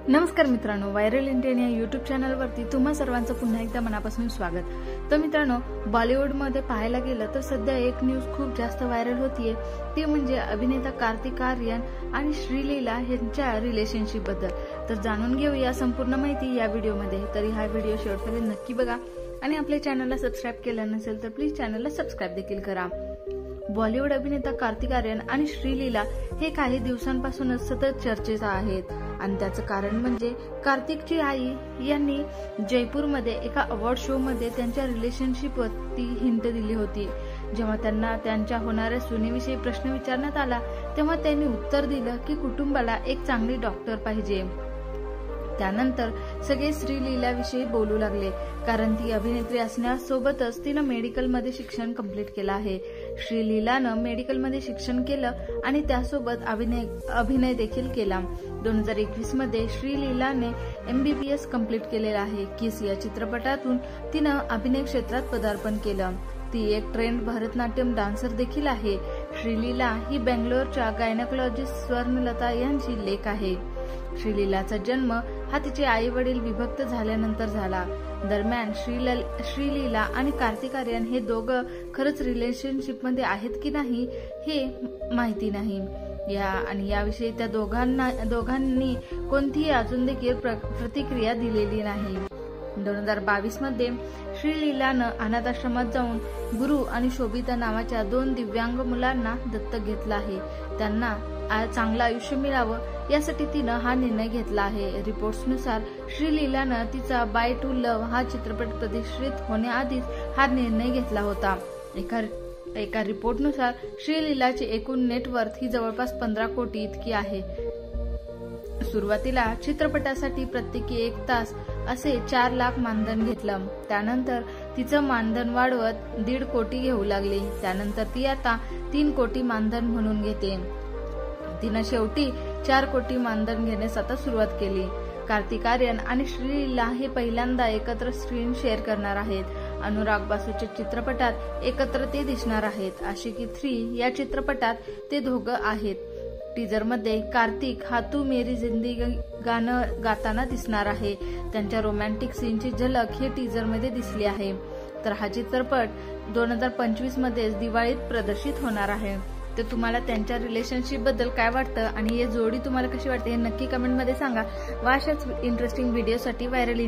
नमस्कार मित्रांनो, viral Indian या यूट्यूब चॅनलवरती तुम्हा सर्वांचं पुन्हा एकदा मनापासून स्वागत। तर मित्रांनो, बॉलिवूडमध्ये पाहायला गेलं तर सध्या एक न्यूज खूप जास्त व्हायरल होतीये, ती म्हणजे अभिनेता कार्तिक आर्यन आणि श्रीलीला यांच्या रिलेशनशिप बद्दल। तर जाणून घेऊया संपूर्ण माहिती या व्हिडिओमध्ये। तरी हा व्हिडिओ शेवटपर्यंत नक्की बघा आणि आपल्या चॅनलला सबस्क्राइब केलं नसेल तर प्लीज चॅनलला सबस्क्राइब देखील करा। बॉलिवूड अभिनेता कार्तिक आर्यन आणि श्रीलीला हे काही दिवसांपासूनच सतत चर्चेत आहेत आणि त्याचं कारण म्हणजे कार्तिकची आई यांनी जयपूरमध्ये एका अवॉर्ड शो मध्ये त्यांच्या रिलेशनशिपवरती हिंट दिली होती। जेव्हा त्यांना त्यांच्या होणाऱ्या सुनेविषयी प्रश्न विचारण्यात आला तेव्हा त्यांनी उत्तर दिलं की कुटुंबाला एक चांगली डॉक्टर पाहिजे। त्यानंतर सगळे श्रीलीलाविषयी बोलू लागले, कारण ती अभिनेत्री असण्यासोबतच तिनं मेडिकलमध्ये शिक्षण कंप्लीट केलं आहे। श्रीलीलानं मेडिकलमध्ये शिक्षण केलं आणि त्यासोबत अभिनय देखील केला। 2021 मध्ये श्रीलीलाने MBBS कंप्लीट केलेलं आहे। किस या चित्रपटातून तिनं अभिनय क्षेत्रात पदार्पण केलं। ती एक ट्रेंड भरतनाट्यम डान्सर देखील आहे। श्रीलीला ही बेंगलोरच्या गायनेकोलॉजिस्ट स्वर्णलता यांची लेक आहे। श्रीलीलाचा जन्म हा तिचे आई वडील विभक्त झाल्यानंतर झाला। दरम्यान श्रीलीला आणि कार्तिक आर्यन हे दोघं खरंच रिलेशनशिपमध्ये आहेत की नाही हे माहिती नाही। याविषयी त्या दोघांनी कोणतीही अजून देखील प्रतिक्रिया दिलेली नाही। 2022 मध्ये श्रीलीलानं अनाथाश्रमात जाऊन गुरु आणि शोभिता नावाच्या 2 दिव्यांग मुलांना दत्तक घेतलं आहे। त्यांना चांगलं आयुष्य मिळावं यासाठी तिनं हा निर्णय घेतला आहे। रिपोर्ट्सनुसार श्रीलीलानं तिचा बाय टू लव्ह हा चित्रपट प्रदर्शित होण्याआधीच हा निर्णय घेतला होता। एका रिपोर्टनुसार श्रीलीलाची एकूण नेटवर्थ ही जवळपास 15 कोटी इतकी आहे। सुरुवातीला चित्रपटासाठी प्रत्येकी 1 तास असे 4 लाख मानधन घेतलं। त्यानंतर तिचं मानधन वाढवत 1.5 कोटी घेऊ लागली। त्यानंतर ती आता 3 कोटी मानधन म्हणून घेते। तिनं शेवटी 4 कोटी मानधन घेण्यास आता सुरुवात केली। कार्तिक आर्यन आणि श्रीलीला हे पहिल्यांदा एकत्र स्क्रीन शेअर करणार आहेत। अनुराग बासूच्या चित्रपटात एकत्र ते दिसणार आहेत। आशिकी 3 या चित्रपटात ते दोघं आहेत। टीजरमध्ये कार्तिक हा तू मेरी जिंदगी गाणं गाताना दिसणार आहे। त्यांच्या रोमॅन्टिक सीनची झलक हे टीजरमध्ये दिसली आहे। तर हा चित्रपट 2025 मध्ये दिवाळीत प्रदर्शित होणार आहे। तर तुम्हाला त्यांच्या रिलेशनशिप बद्दल काय वाटतं आणि ही जोडी तुम्हाला कशी वाटते हे नक्की कमेंटमध्ये सांगा। व अशाच इंटरेस्टिंग व्हिडिओसाठी व्हायरल